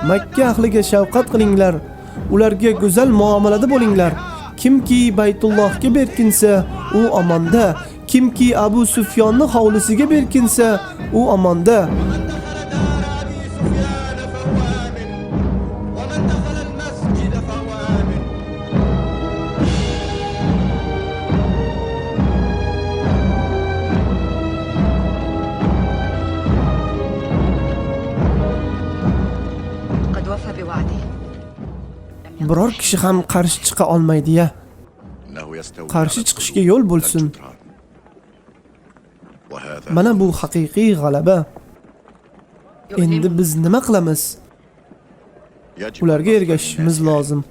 Makka ahliga shafqat qilinglar. Ularga go'zal muomalada bo'linglar. Kimki Baytullohga berkinsa, u amonda. Kimki Abu Sufyonning hovlisiga berkinsa, u amonda. Biror kishi ham qarshi chiqa olmaydi-ya. Qarshi chiqishga yo'l bo'lsin. Mana bu haqiqiy g'alaba. Endi biz nima qilamiz? Ularga ergashishimiz lozim.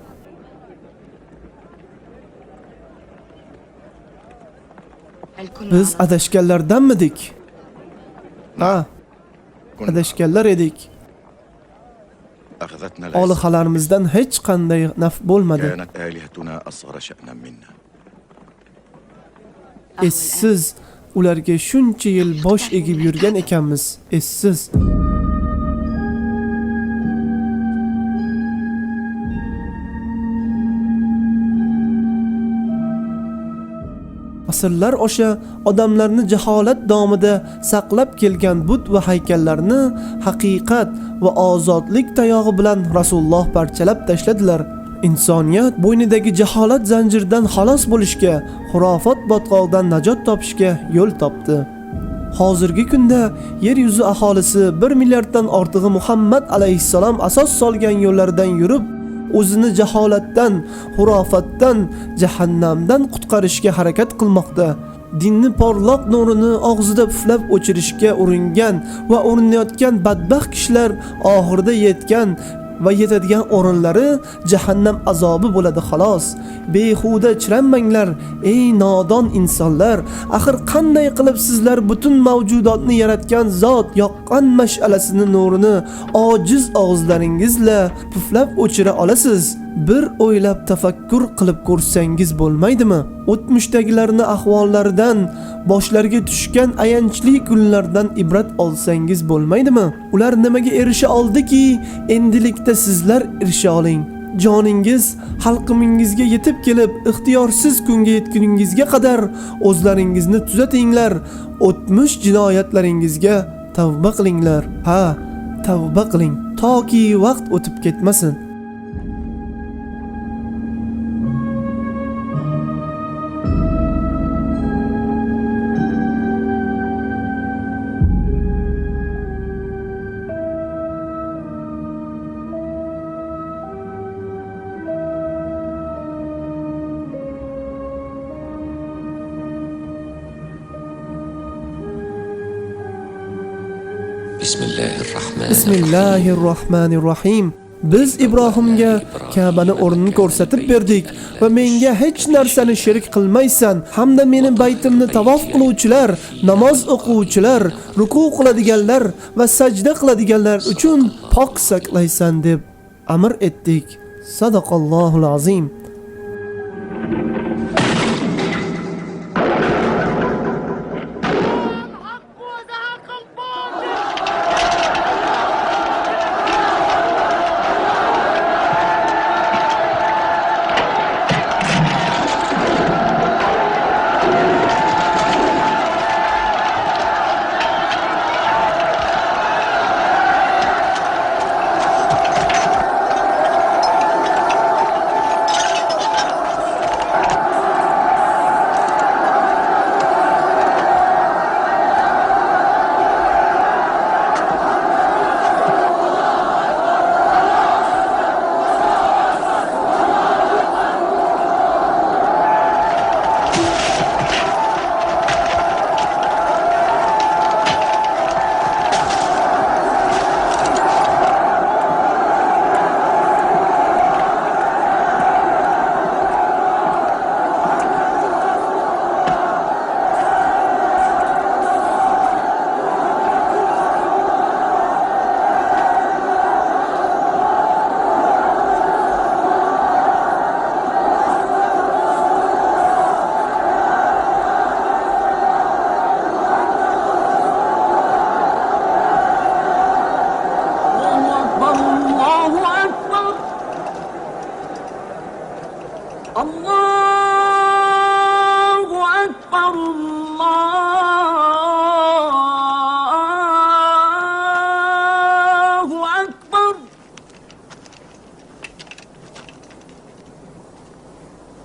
Biz adashganlardanmidik? Ha, adashganlar edik. Olihalarimizdan hech qanday naf bo'lmadi. Essiz ularga shuncha yil bosh egib yurgan ekanmiz. Essiz. Asrlar osha odamlarni jaholat domida saqlab kelgan but va haykallarni haqiqat va ozodlik tayog'i bilan Rasululloh parchalab tashladilar. Insoniyat bo'ynidagi jaholat zanjiridan xalos bo'lishga, xurofot botqoqdan najot topishga yo'l topdi. Hozirgi kunda yer yuzi aholisi 1 milliarddan ortig'i Muhammad alayhissalom asos solgan yo'llardan yurib, o'zini jaholatdan, xurofatdan, jahannamdan qutqarishga harakat qilmoqda. Dinni porloq nurini og'zida puflab o'chirishga uringan va urinayotgan badbaxt kishilar oxirida yetgan va yetadigan o'rinlari jahannam azobi bo'ladi xolos. Behuda chiranmanglar, ey nodon insonlar. Axir qanday qilib sizlar butun mavjudotni yaratgan zot yoqqan mash'alasini nurini ojiz og'izlaringizla puflab o'chira olasiz? Bir o'ylab tafakkur qilib ko'rsangiz bo'lmaydimi? O'tmishdagilarning ahvollaridan, boshlariga tushgan ayanchli kunlardan ibrat olsangiz bo'lmaydimi? Ular nimaga erisha oldiki, endilikda sizlar erisha oling. Joningiz halqimingizga yetib kelib, ixtiyorsiz kunga yetguningizga qadar o'zlaringizni tuzatinglar. O'tmish jinoyatlaringizga tavba qilinglar. Ha, tavba qiling, toki vaqt o'tib ketmasin. Bismillahirrohmanirrohim. Biz Ibrohimga Ka'bani o'rnini ko'rsatib berdik va menga hech narsani sherik qilmaysan hamda meni baytimni tavof qiluvchilar, namoz o'quvchilar, ruku qiladiganlar va sajda qiladiganlar uchun pok saqlaysan deb amr etdik. Sadaqallohul azim.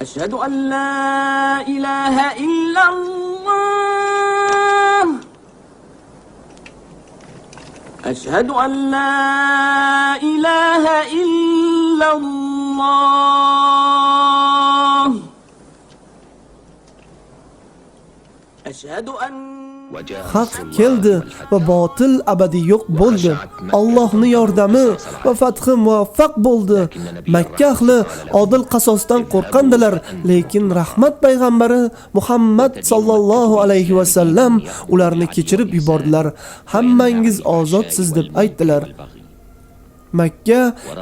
أشهد أن لا إله إلا الله أشهد أن لا إله إلا الله أشهد أن Haq keldi va botil abadiy yo'q bo'ldi. Allohning yordami va fathi muvaffaq bo'ldi. Makka ahli odil qasosdan qo'rqandilar, lekin rahmat payg'ambari Muhammad sallallohu alayhi va sallam ularni kechirib yubordilar. Hammangiz ozodsizsiz deb aytdilar. Makka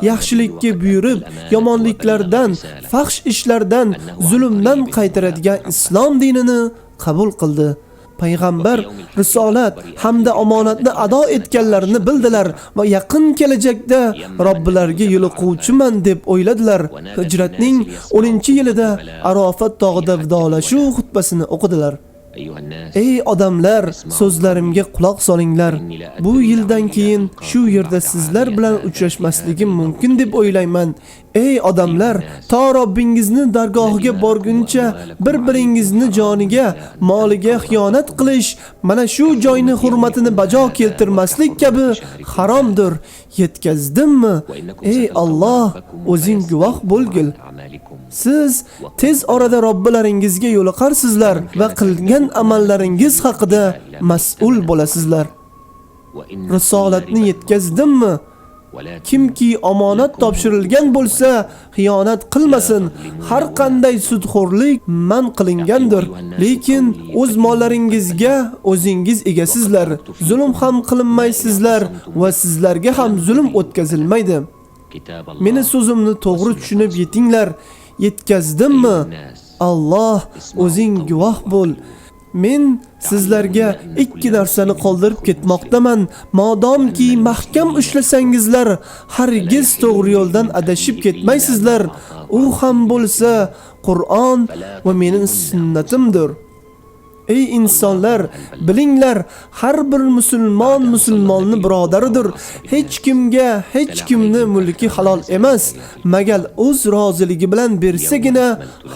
yaxshilikka buyurib, yomonliklardan, fahsh ishlardan, zulmdan qaytaradigan islom dinini qabul qildi. Payg'ambar risolat hamda omonatni ado etganlarini bildilar va yaqin kelajakda Robbilariga yo'liquvchiman deb o'yladilar. Hijratning 10-yilida Arofat tog'ida vidolashuv xutbasini o'qidilar. Ey odamlar, so'zlarimga quloq solinglar. Bu yildan keyin shu yerda sizlar bilan uchrashmasligim mumkin deb o'ylayman. Ey odamlar, to Robbingizni dargohiga borguncha bir-biringizni joniga, moliga xiyonat qilish, mana shu joyni hurmatini bajo keltirmaslik kabi haromdir. Yetkazdimmi? Ey Alloh, o'zing guvoh bo'lgil. Siz tez orada Robbilaringizga yo'liqarsizlar va qilgan amallaringiz haqida mas'ul bo'lasizlar. Risolatni yetkazdimmi? Kimki omonat topshirilgan bo'lsa, xiyonat qilmasin. Har qanday sudxo'rlik man qilingandir, lekin o'z mollaringizga o'zingiz egasizlar. Zulm ham qilinmaysizlar va sizlarga ham zulm o'tkazilmaydi. Meni so'zimni to'g'ri tushunib yetinglar. Yetkazdimmi? Alloh, o'zing guvoh bo'l. Men sizlarga ikki narsani qoldirib ketmoqdaman. Modomki mahkam ushlasangizlar, hargiz to'g'ri yo'ldan adashib ketmaysizlar. U ham bo'lsa Qur'on va mening sunnatimdir. Ey insonlar, bilinglar, har bir musulmonni birodaridir. Hech kimga, hech kimni mulki halol emas, magal o'z roziligi bilan bersagina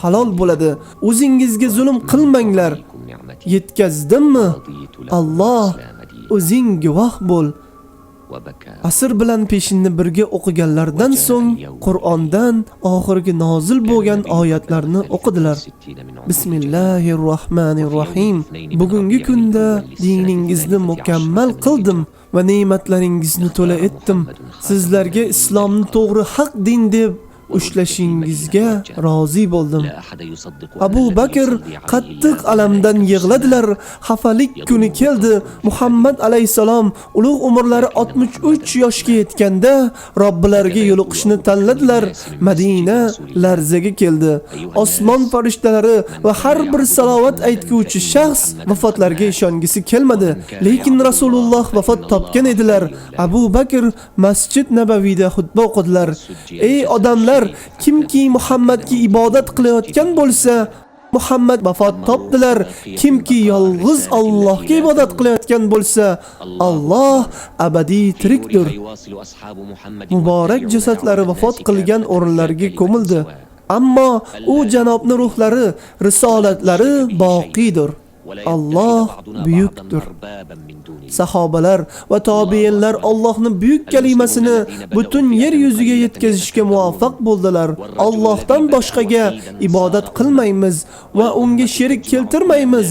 halol bo'ladi. O'zingizga zulm qilmanglar. Yetkazdimmi? Alloh, o'zing guvoh bo'l. Asr bilan peshinni birga o'qiganlardan so'ng Qur'ondan oxirgi nozil bo'lgan oyatlarni o'qidilar. Bismillahirrohmanirrohim. Bugungi kunda diningizni mukammal qildim va ne'matlaringizni to'la etdim. Sizlarga islomni to'g'ri haq din deb ushlashingizga rozi bo'ldim. Abu Bakr qattiq alamdan yig'ladilar. Xafalik kuni keldi. Muhammad alayhisalom ulug' umrlari 63 yoshga yetganda Robbilariga yo'liqishni tanladilar. Madina larzaga keldi. Osmon farishtalari va har bir salovat aytguvchi shaxs vafotlariga ishongisi kelmadi. Lekin Rasululloh vafot topgan edilar. Abu Bakr Masjid Nabaviyda xutba o'qidilar. Ey odamlar, kimki Muhammadga ibodat qilayotgan bo'lsa, Muhammad vafot topdilar. Kimki yolg'iz Allohga ibodat qilayotgan bo'lsa, Alloh abadiy tirikdir. Muborak jasadlari vafot qilgan o'rinlarga ko'mildi. Ammo u janobning ruhlari, risolatlari boqidir. Alloh buyukdir. Sahobalar va tobiinlar Allohning buyuk kalimasini butun yer yuziga yetkazishga muvaffaq bo'ldilar. Allohdan boshqaga ibodat qilmaymiz va unga sherik keltirmaymiz.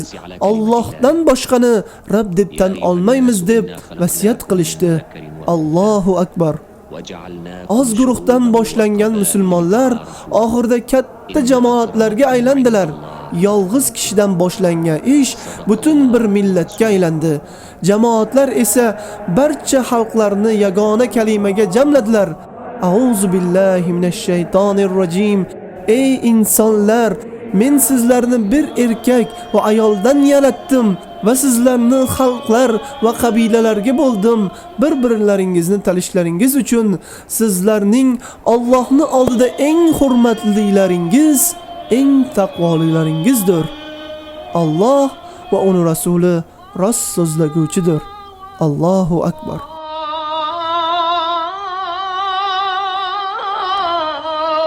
Allohdan boshqani Rabb deb tan olmaymiz deb vasiyat qilishdi. Allohu akbar. Oz guruhdan boshlangan musulmonlar oxirida katta jamoatlarga aylandilar. Yolg'iz kishidan boshlangan ish butun bir millatga aylandi. Jamoatlar esa barcha xalqlarni yagona kalimaga jamladilar. A'uzu billahi minash shaytonir rojim. Ey insonlar, men sizlarni bir erkak va ayoldan yaratdim va sizlarni xalqlar va qabilalarga bo'ldim. Bir-birlaringizni tanishlaringiz uchun sizlarning Allohning oldida eng hurmatlilaringiz, eng taqvolilaringizdir. Alloh va uning rasuli rost so'zlaguvchidir. Allohu akbar.